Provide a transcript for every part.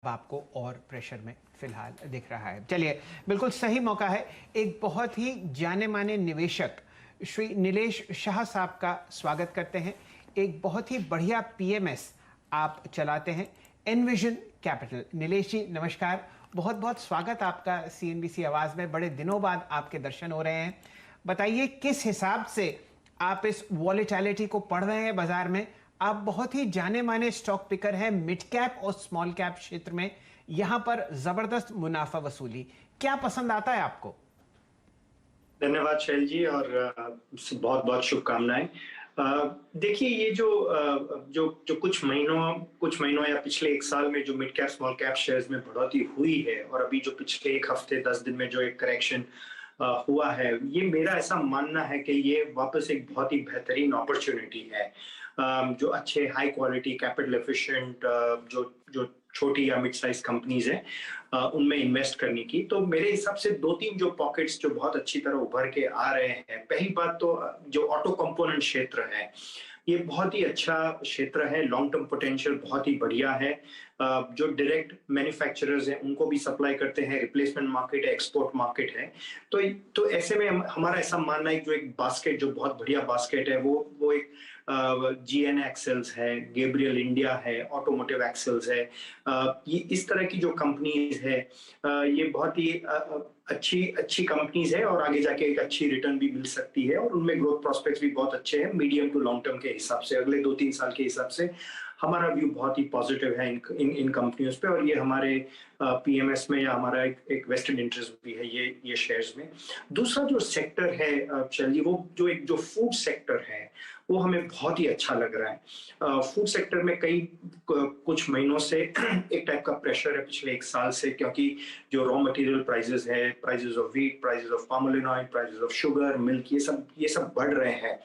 आपको और प्रेशर में फिलहाल दिख रहा है। चलिए, बिल्कुल सही मौका है। एक बहुत ही जाने माने निवेशक श्री नीलेश शाह साहब का स्वागत करते हैं। एक बहुत ही बढ़िया पीएमएस आप चलाते हैं, एनविजन कैपिटल। नीलेश जी नमस्कार, बहुत बहुत स्वागत आपका सीएनबीसी आवाज में। बड़े दिनों बाद आपके दर्शन हो रहे हैं। बताइए किस हिसाब से आप इस वॉलेटिलिटी को पढ़ रहे हैं बाजार में। आप बहुत ही जाने माने स्टॉक पिकर हैं मिड कैप और स्मॉल कैप क्षेत्र में, यहां पर जबरदस्त मुनाफा वसूली। क्या पसंद आता है आपको? धन्यवाद शैल जी, और बहुत बहुत शुभकामनाएं। देखिए, ये जो कुछ महीनों या पिछले एक साल में जो mid cap small cap shares में बढ़ोतरी हुई है, और अभी जो पिछले एक हफ्ते 10 दिन में जो एक करेक्शन हुआ है, ये मेरा ऐसा मानना है कि ये वापस एक बहुत ही बेहतरीन अपॉर्चुनिटी है। जो अच्छे हाई क्वालिटी कैपिटल एफिशिएंट जो जो छोटी या मिड साइज कंपनीज हैं, उनमें इन्वेस्ट करने की। तो मेरे हिसाब से दो तीन जो पॉकेट्स जो बहुत अच्छी तरह उभर के आ रहे हैं। पहली बात तो जो ऑटो कंपोनेंट क्षेत्र है, ये बहुत ही अच्छा क्षेत्र है। लॉन्ग टर्म पोटेंशियल बहुत ही बढ़िया है। जो डायरेक्ट मैन्युफैक्चरर्स हैं उनको भी सप्लाई करते हैं, रिप्लेसमेंट मार्केट है, एक्सपोर्ट मार्केट है। तो ऐसे में हमारा ऐसा मानना है जो एक बास्केट जो बहुत बढ़िया बास्केट है, वो एक जीएन एक्सेल्स है, गैब्रियल इंडिया है, ऑटोमोटिव एक्सेल्स है। ये इस तरह की जो कंपनीज है, ये बहुत ही अच्छी अच्छी कंपनीज है, और आगे जाके एक अच्छी रिटर्न भी मिल सकती है, और उनमें ग्रोथ प्रोस्पेक्ट्स भी बहुत अच्छे हैं मीडियम टू लॉन्ग टर्म के हिसाब से। अगले 2-3 साल के हिसाब से हमारा व्यू बहुत ही पॉजिटिव है इन कंपनियों पे, और ये हमारे पीएमएस में या हमारा एक वेस्टेड इंटरेस्ट भी है ये शेयर्स में। दूसरा जो सेक्टर है चलिए, वो जो फूड सेक्टर है, वो हमें बहुत ही अच्छा लग रहा है। फूड सेक्टर में कुछ महीनों से एक टाइप का प्रेशर है पिछले एक साल से, क्योंकि जो रॉ मटेरियल प्राइसेस है, prices of wheat, prices of palm oil oil, prices of sugar, milk, ये सब बढ़ रहे हैं।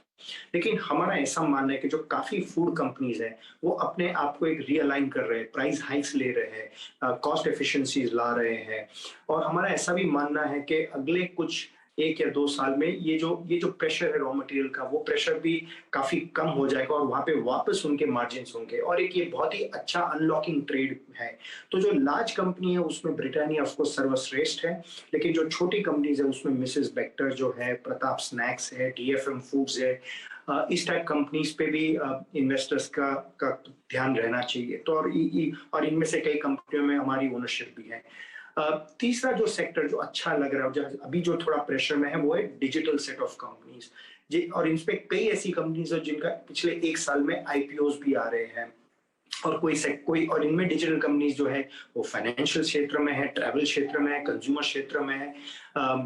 लेकिन हमारा ऐसा मानना है कि जो काफी फूड कंपनीज हैं, वो अपने आप को एक रीअलाइन कर रहे हैं, प्राइस हाइक्स ले रहे हैं, कॉस्ट एफिशिएंसीज ला रहे हैं। और हमारा ऐसा भी मानना है कि अगले कुछ 1 या 2 साल में ये जो प्रेशर है रॉ मटेरियल का, वो प्रेशर भी काफी कम हो जाएगा, और वहां पे वापस उनके मार्जिन होंगे, और एक ये बहुत ही अच्छा अनलॉकिंग ट्रेड है। तो जो लार्ज कंपनी है उसमें ब्रिटानिया ऑफ कोर्स सर्वश्रेष्ठ है, लेकिन जो छोटी कंपनीज है उसमें मिसेस बेक्टर जो है, प्रताप स्नैक्स है, डीएफएम फूड्स है, इस टाइप कंपनीज पे भी इन्वेस्टर्स का ध्यान रहना चाहिए। तो और इनमें से कई कंपनियों में हमारी ओनरशिप भी है। तीसरा जो सेक्टर जो अच्छा लग रहा है, अभी जो थोड़ा प्रेशर में है, वो है डिजिटल सेट ऑफ कंपनीज। और इन पे कई ऐसी कंपनीज है जिनका पिछले एक साल में आईपीओज भी आ रहे हैं, और और इनमें डिजिटल कंपनीज जो है वो फाइनेंशियल क्षेत्र में है, ट्रैवल क्षेत्र में है, कंज्यूमर क्षेत्र में है।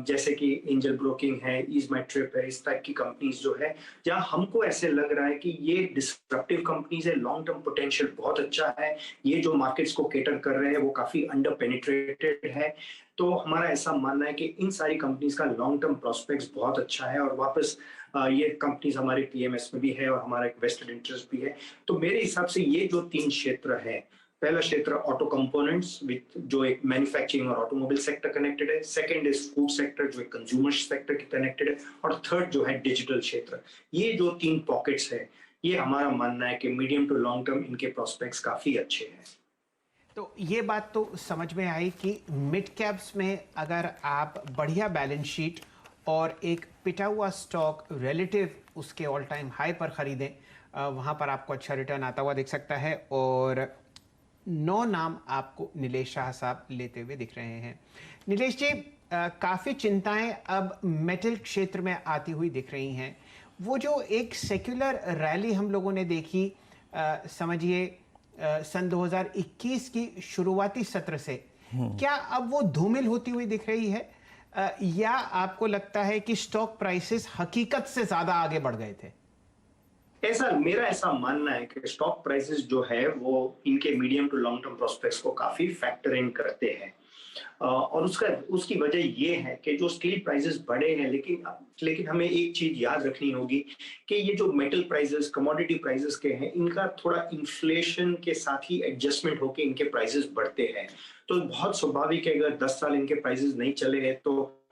जैसे कि एंजल ब्रोकिंग है, ईज माई ट्रिप है, इस टाइप की कंपनीज जो है, जहां हमको ऐसे लग रहा है कि ये डिस्रप्टिव कंपनीज है, लॉन्ग टर्म पोटेंशियल बहुत अच्छा है। ये जो मार्केट्स को केटर कर रहे हैं वो काफी अंडर पेनिट्रेटेड है। तो हमारा ऐसा मानना है कि इन सारी कंपनीज का लॉन्ग टर्म प्रोस्पेक्ट्स बहुत अच्छा है, और वापस ये कंपनीज हमारे पीएमएस में भी है, और हमारा एक वेस्टेड इंटरेस्ट भी है। तो मेरे हिसाब से ये जो 3 क्षेत्र है, पहला क्षेत्र ऑटो कंपोनेंट्स विद जो एक मैन्युफैक्चरिंग और ऑटोमोबाइल सेक्टर कनेक्टेड है, सेकंड इज फूड सेक्टर जो एक कंज्यूमर सेक्टर के कनेक्टेड है, और थर्ड जो है डिजिटल क्षेत्र। ये जो 3 पॉकेट्स है, ये हमारा मानना है कि मीडियम टू लॉन्ग टर्म इनके प्रोस्पेक्ट्स काफी अच्छे हैं। तो ये बात तो समझ में आई कि मिड कैप्स में अगर आप बढ़िया बैलेंस शीट और एक पिटा हुआ स्टॉक रिलेटिव उसके ऑल टाइम हाई पर खरीदें, वहाँ पर आपको अच्छा रिटर्न आता हुआ दिख सकता है। और 9 नाम आपको नीलेश शाह साहब लेते हुए दिख रहे हैं। नीलेश जी, काफ़ी चिंताएं अब मेटल क्षेत्र में आती हुई दिख रही हैं। वो जो एक सेक्युलर रैली हम लोगों ने देखी, समझिए सन 2021 की शुरुआती सत्र से, क्या अब वो धूमिल होती हुई दिख रही है, या आपको लगता है कि स्टॉक प्राइसेस हकीकत से ज्यादा आगे बढ़ गए थे? मेरा ऐसा मानना है कि स्टॉक प्राइसेस जो है वो इनके medium to long term prospects को काफी फैक्टर इन करते हैं। और उसकी वजह ये है कि जो स्टील प्राइसेस बढ़े हैं, लेकिन हमें एक चीज याद रखनी होगी कि ये जो मेटल प्राइसेस, कमोडिटी प्राइसेस के हैं, इनका थोड़ा इन्फ्लेशन के साथ ही एडजस्टमेंट होकर इनके प्राइसेस बढ़ते हैं। तो बहुत स्वाभाविक है, अगर 10 साल इनके प्राइसेस नहीं चले हैं तो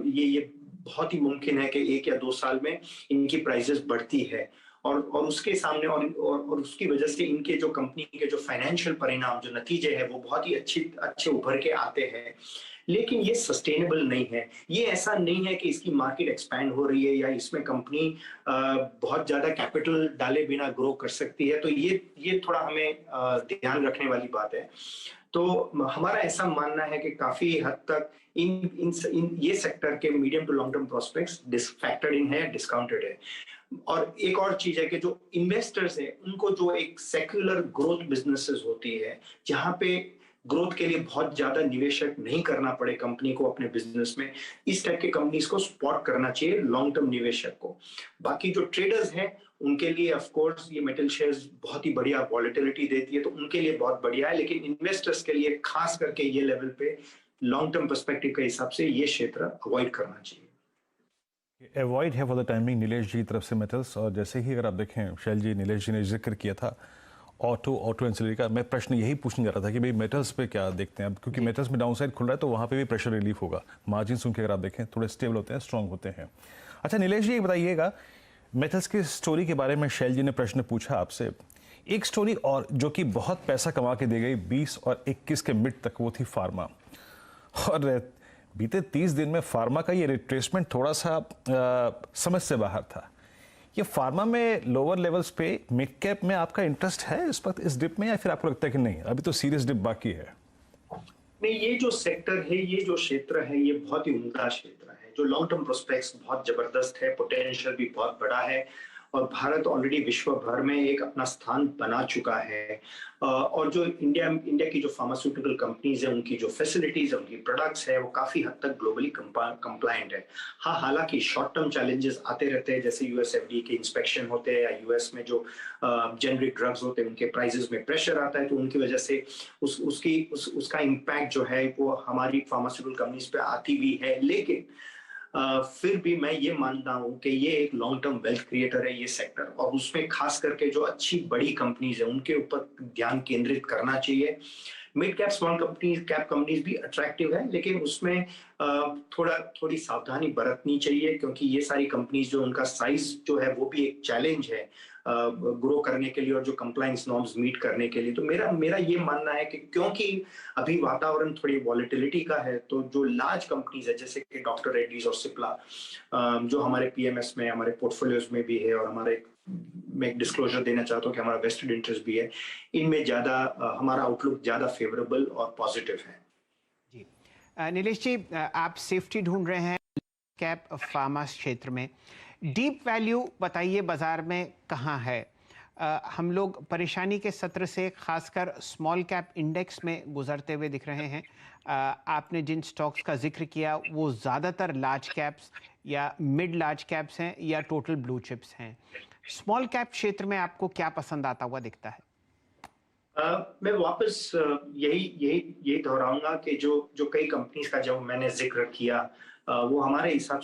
ये बहुत ही मुमकिन है कि 1 या 2 साल में इनकी प्राइसेस बढ़ती है। और उसके सामने और उसकी वजह से इनके जो कंपनी के जो फाइनेंशियल परिणाम जो नतीजे हैं वो बहुत ही अच्छे उभर के आते हैं, लेकिन ये सस्टेनेबल नहीं है। ये ऐसा नहीं है कि इसकी मार्केट एक्सपैंड हो रही है या इसमें कंपनी बहुत ज्यादा कैपिटल डाले बिना ग्रो कर सकती है, तो ये थोड़ा हमें ध्यान रखने वाली बात है। तो हमारा ऐसा मानना है कि काफी हद तक इन ये सेक्टर के medium to long term prospects factored in है, डिस्काउंटेड है। और एक और चीज है कि जो इन्वेस्टर्स है उनको जो एक सेक्युलर ग्रोथ बिजनेसेस होती है जहां पे ग्रोथ के लिए बहुत ज्यादा निवेशक नहीं करना पड़े कंपनी को अपने बिजनेस में, इस टाइप के कंपनीज को स्पॉट करना चाहिए लॉन्ग टर्म निवेशक को। बाकी जो ट्रेडर्स हैं उनके लिए ऑफ कोर्स ये मेटल शेयर्स बहुत ही बढ़िया वॉलेटिलिटी देती है, तो उनके लिए बहुत बढ़िया है, लेकिन इन्वेस्टर्स के लिए खास करके ये लेवल पे लॉन्ग टर्म पर्सपेक्टिव के हिसाब से ये क्षेत्र अवॉइड करना चाहिए। अवॉइड है फॉर द टाइमिंग नीलेश जी की तरफ से मेटल्स। और जैसे ही अगर आप देखें शैल जी, नीलेश जी ने जिक्र किया था ऑटो एंसिलरी का, मैं प्रश्न यही पूछने जा रहा था कि भाई मेटल्स पे क्या देखते हैं अब, क्योंकि मेटल्स में डाउन साइड खुल रहा है तो वहाँ पे भी प्रेशर रिलीफ होगा। मार्जिन उनके अगर आप देखें थोड़े स्टेबल होते हैं, स्ट्रांग होते हैं। अच्छा नीलेश जी बताइएगा, मेटल्स की स्टोरी के बारे में शैल जी ने प्रश्न पूछा आपसे। एक स्टोरी और जो कि बहुत पैसा कमा के दे गई 20 और 21 के मिड तक, वो थी फार्मा। और बीते 30 दिन में फार्मा का ये रिट्रेसमेंट थोड़ा सा समझ से बाहर था। ये फार्मा में लोअर लेवल्स पे मिड कैप में आपका इंटरेस्ट है इस वक्त इस डिप में, या फिर आपको लगता है कि नहीं अभी तो सीरियस डिप बाकी है? नहीं, ये जो सेक्टर है, ये जो क्षेत्र है, ये बहुत ही उम्दा क्षेत्र है, जो लॉन्ग टर्म प्रोस्पेक्ट्स बहुत जबरदस्त है, पोटेंशियल भी बहुत बड़ा है और भारत ऑलरेडी विश्व भर में एक अपना स्थान बना चुका है। और जो इंडिया की जो फार्मास्यूटिकल कंपनीज है, उनकी जो फैसिलिटीज है, उनकी प्रोडक्ट्स है, वो काफी हद तक ग्लोबली कंप्लायंट है। हाँ, हालांकि शॉर्ट टर्म चैलेंजेस आते रहते हैं, जैसे यूएस एफडीए के इंस्पेक्शन होते हैं या यूएस में जो जेनरिक ड्रग्स होते हैं उनके प्राइसेस में प्रेशर आता है, तो उनकी वजह से उसका इम्पैक्ट जो है वो हमारी फार्मास्यूटिकल कंपनीज पे आती भी है। लेकिन फिर भी मैं ये मानता हूं कि ये एक लॉन्ग टर्म वेल्थ क्रिएटर है ये सेक्टर, और उसमें खास करके जो अच्छी बड़ी कंपनीज है उनके ऊपर ध्यान केंद्रित करना चाहिए। Mid cap small cap companies भी अट्रैक्टिव है, लेकिन उसमें थोड़ी सावधानी बरतनी चाहिए, क्योंकि ये सारी कंपनीज जो उनका साइज जो है वो भी एक चैलेंज है ग्रो करने के लिए और जो कंप्लायंस नॉर्म्स मीट करने के लिए। तो मेरा ये मानना है कि क्योंकि अभी वातावरण थोड़ी वॉलेटिलिटी का है, तो जो लार्ज कंपनीज है जैसे कि डॉक्टर रेड्डीज और सिप्ला, जो हमारे पीएमएस में हमारे पोर्टफोलियोज में भी है, और हमारे मैं एक डिस्क्लोजर देना चाहता हूँ कि हमारा वेस्टेड इंटरेस्ट भी है, इनमें ज्यादा हमारा आउटलुक ज्यादा फेवरेबल और पॉजिटिव है। जी नीलेश जी, आप सेफ्टी ढूंढ रहे हैं कैप फार्मा क्षेत्र में, डीप वैल्यू बताइए बाजार में कहाँ है? हम लोग परेशानी के सत्र से खासकर स्मॉल कैप इंडेक्स में गुजरते हुए दिख रहे हैं। आपने जिन स्टॉक्स का जिक्र किया वो ज़्यादातर लार्ज कैप्स या मिड लार्ज कैप्स हैं या टोटल ब्लू चिप्स हैं। स्मॉल कैप क्षेत्र में आपको क्या पसंद आता हुआ दिखता है? मैं वापस यही दोहराऊंगा कि जो कई कंपनीज का जब मैंने जिक्र किया वो हमारे हिसाब